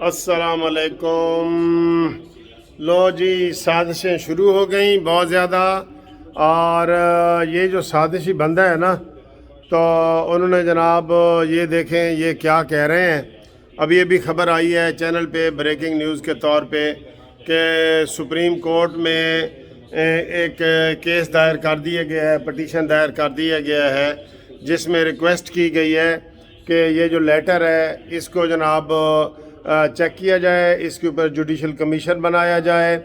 अस्सलाम वालेकुम। लो जी, साजिशें शुरू हो गई बहुत ज़्यादा। और ये जो साजिशी बंदा है ना, तो उन्होंने जनाब ये देखें ये क्या कह रहे हैं। अभी ये भी खबर आई है चैनल पे ब्रेकिंग न्यूज़ के तौर पे कि सुप्रीम कोर्ट में एक केस दायर कर दिया गया है, पटिशन दायर कर दिया गया है, जिसमें रिक्वेस्ट की गई है कि ये जो लेटर है इसको जनाब चेक किया जाए, इसके ऊपर जुडिशल कमीशन बनाया जाए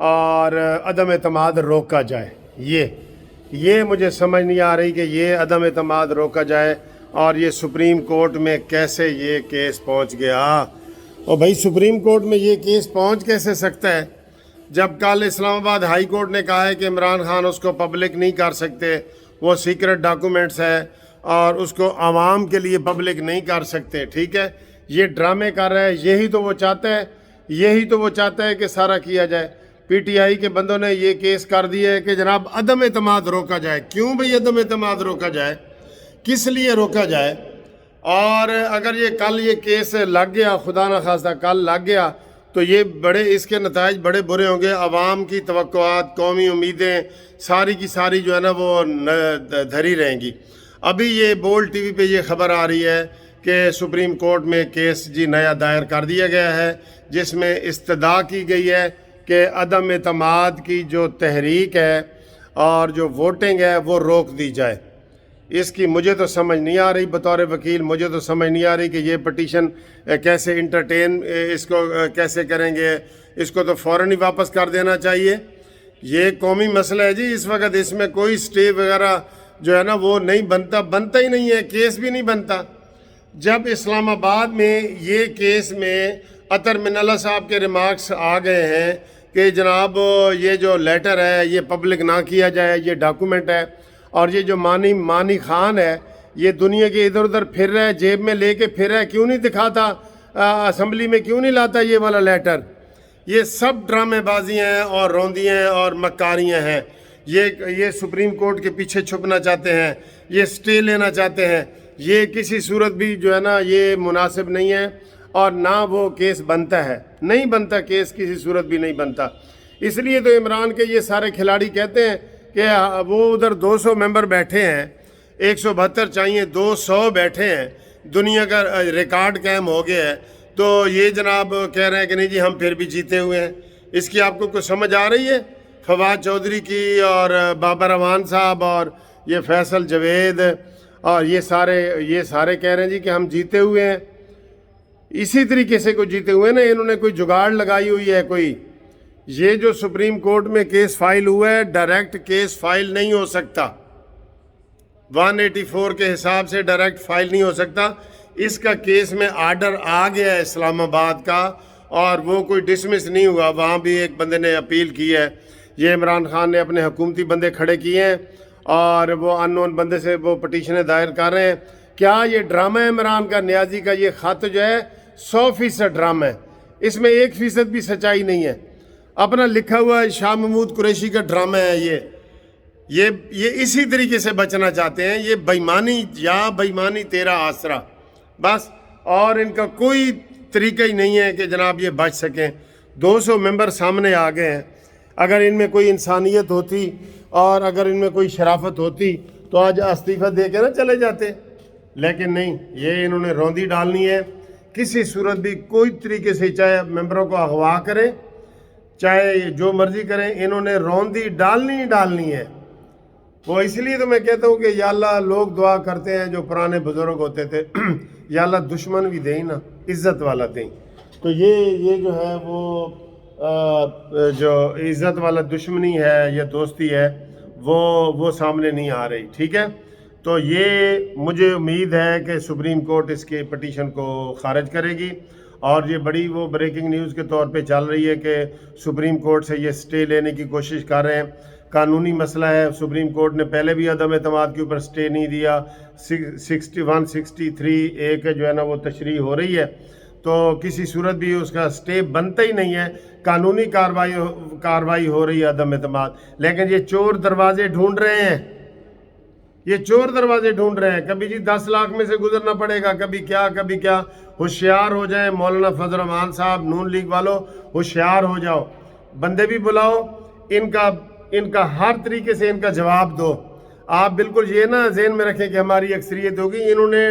और अदम एतमाद रोका जाए। ये मुझे समझ नहीं आ रही कि ये अदम एतमाद रोका जाए और ये सुप्रीम कोर्ट में कैसे ये केस पहुंच गया। और भाई सुप्रीम कोर्ट में ये केस पहुंच कैसे सकता है जब कल इस्लामाबाद हाई कोर्ट ने कहा है कि इमरान खान उसको पब्लिक नहीं कर सकते, वो सीक्रेट डॉक्यूमेंट्स है और उसको आवाम के लिए पब्लिक नहीं कर सकते। ठीक है, ये ड्रामे कर रहा है, यही तो वो चाहता है कि सारा किया जाए। पीटीआई के बंदों ने ये केस कर दिया है कि जनाब अदम एतमाद रोका जाए। क्यों भाई अदम एतमाद रोका जाए, किस लिए रोका जाए? और अगर ये कल ये केस लग गया, खुदा न खास्ता कल लग गया, तो ये इसके नताइज बड़े बुरे होंगे। आवाम की तवक्कुआत, कौमी उम्मीदें सारी की सारी जो है ना वो धरी रहेंगी। अभी ये बोल्ड टीवी पे ये खबर आ रही है कि सुप्रीम कोर्ट में केस जी नया दायर कर दिया गया है, जिसमें इस्तदा की गई है कि अदम एतमाद की जो तहरीक है और जो वोटिंग है वो रोक दी जाए। इसकी मुझे तो समझ नहीं आ रही, बतौर वकील मुझे तो समझ नहीं आ रही कि ये पटिशन कैसे इंटरटेन इसको कैसे करेंगे। इसको तो फ़ौरन ही वापस कर देना चाहिए। ये कौमी मसला है जी, इस वक्त इसमें कोई स्टे वगैरह जो है ना वो नहीं बनता ही नहीं है, केस भी नहीं बनता। जब इस्लामाबाद में ये केस में अतर मिनल्ला साहब के रिमार्क्स आ गए हैं कि जनाब ये जो लेटर है ये पब्लिक ना किया जाए, ये डॉक्यूमेंट है, और ये जो मानी खान है ये दुनिया के इधर उधर फिर रहा है, जेब में लेके फिर रहा है, क्यों नहीं दिखाता, असम्बली में क्यों नहीं लाता ये वाला लेटर? ये सब ड्रामेबाजियाँ हैं और रौंदियाँ हैं और मक्कारियाँ हैं। ये सुप्रीम कोर्ट के पीछे छुपना चाहते हैं, ये स्टे लेना चाहते हैं। ये किसी सूरत भी जो है ना ये मुनासिब नहीं है और ना वो केस बनता है, नहीं बनता केस, किसी सूरत भी नहीं बनता। इसलिए तो इमरान के ये सारे खिलाड़ी कहते हैं कि वो उधर 200 मेंबर बैठे हैं, 172 चाहिए, 200 बैठे हैं, दुनिया का रिकॉर्ड कायम हो गया है, तो ये जनाब कह रहे हैं कि नहीं जी हम फिर भी जीते हुए हैं। इसकी आपको कुछ समझ आ रही है? फवाद चौधरी की और बाबर अवान साहब और ये फैसल जवेद और ये सारे कह रहे हैं जी कि हम जीते हुए हैं। इसी तरीके से कोई जीते हुए ना, इन्होंने कोई जुगाड़ लगाई हुई है कोई। ये जो सुप्रीम कोर्ट में केस फाइल हुआ है, डायरेक्ट केस फाइल नहीं हो सकता, 184 के हिसाब से डायरेक्ट फाइल नहीं हो सकता। इसका केस में आर्डर आ गया है इस्लामाबाद का और वो कोई डिसमिस नहीं हुआ। वहाँ भी एक बंदे ने अपील की है, ये इमरान खान ने अपने हुकूमती बंदे खड़े किए हैं और वो अननोन बंदे से वो पटिशनें दायर कर रहे हैं। क्या ये ड्रामा है इमरान का? न्याजी का ये ख़त जो है 100% ड्रामा है, इसमें 1% भी सच्चाई नहीं है। अपना लिखा हुआ शाह महमूद कुरैशी का ड्रामा है ये इसी तरीके से बचना चाहते हैं। ये बेईमानी तेरा आसरा, बस, और इनका कोई तरीका ही नहीं है कि जनाब ये बच सकें। 200 मेंबर सामने आ गए हैं। अगर इनमें कोई इंसानियत होती और अगर इनमें कोई शराफत होती तो आज इस्तीफ़ा दे के ना चले जाते, लेकिन नहीं, ये इन्होंने रौंदी डालनी है किसी सूरत भी, कोई तरीके से, चाहे मेंबरों को अगवा करें चाहे जो मर्जी करें, इन्होंने रौंदी डालनी है। वो इसलिए तो मैं कहता हूँ कि या अल्लाह, लोग दुआ करते हैं जो पुराने बुजुर्ग होते थे, या अल्लाह दुश्मन भी दें ना, इज़्ज़त वाला दें। तो ये जो है वो जो इज़्ज़त वाला दुश्मनी है या दोस्ती है वो सामने नहीं आ रही। ठीक है, तो ये मुझे उम्मीद है कि सुप्रीम कोर्ट इसके पटिशन को खारिज करेगी और ये बड़ी वो ब्रेकिंग न्यूज़ के तौर पे चल रही है कि सुप्रीम कोर्ट से ये स्टे लेने की कोशिश कर रहे हैं। कानूनी मसला है, सुप्रीम कोर्ट ने पहले भी अदम एतमाद के ऊपर स्टे नहीं दिया। 163 एक जो है ना वो तशरीह हो रही है, तो किसी सूरत भी उसका स्टे बनता ही नहीं है। कानूनी कार्रवाई हो रही है अदम एतमाद, लेकिन ये चोर दरवाजे ढूंढ रहे हैं, कभी जी 10 लाख में से गुजरना पड़ेगा, कभी क्या ہوشیار ہو جائیں. مولانا فضل الرحمان صاحب, نون لیگ والوں ہوشیار ہو جاؤ, بندے بھی بلاؤ, ان کا ہر طریقے سے ان کا جواب دو. آپ بالکل یہ نہ ذہن میں رکھیں کہ ہماری اکثریت ہوگی. انہوں نے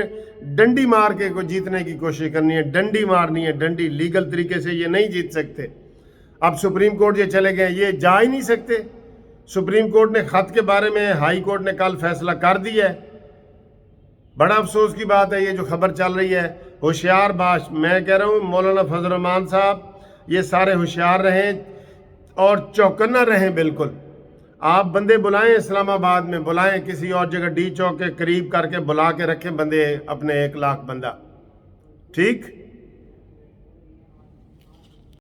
ڈنڈی مار کے کو جیتنے کی کوشش کرنی ہے, ڈنڈی مارنی ہے, ڈنڈی. لیگل طریقے سے یہ نہیں جیت سکتے. اب سپریم کورٹ یہ چلے گئے, یہ جا ہی نہیں سکتے. سپریم کورٹ نے خط کے بارے میں ہائی کورٹ نے کل فیصلہ کر دیا ہے. بڑا افسوس کی بات ہے یہ جو خبر چل رہی ہے. ہوشیار باش, میں کہہ رہا ہوں مولانا فضل الرحمان صاحب یہ سارے ہوشیار رہیں اور چوکنا رہیں بالکل. آپ بندے بلائیں, اسلام آباد میں بلائیں, کسی اور جگہ ڈی چوک کے قریب کر کے بلا کے رکھیں بندے اپنے 1 لاکھ بندہ. ٹھیک.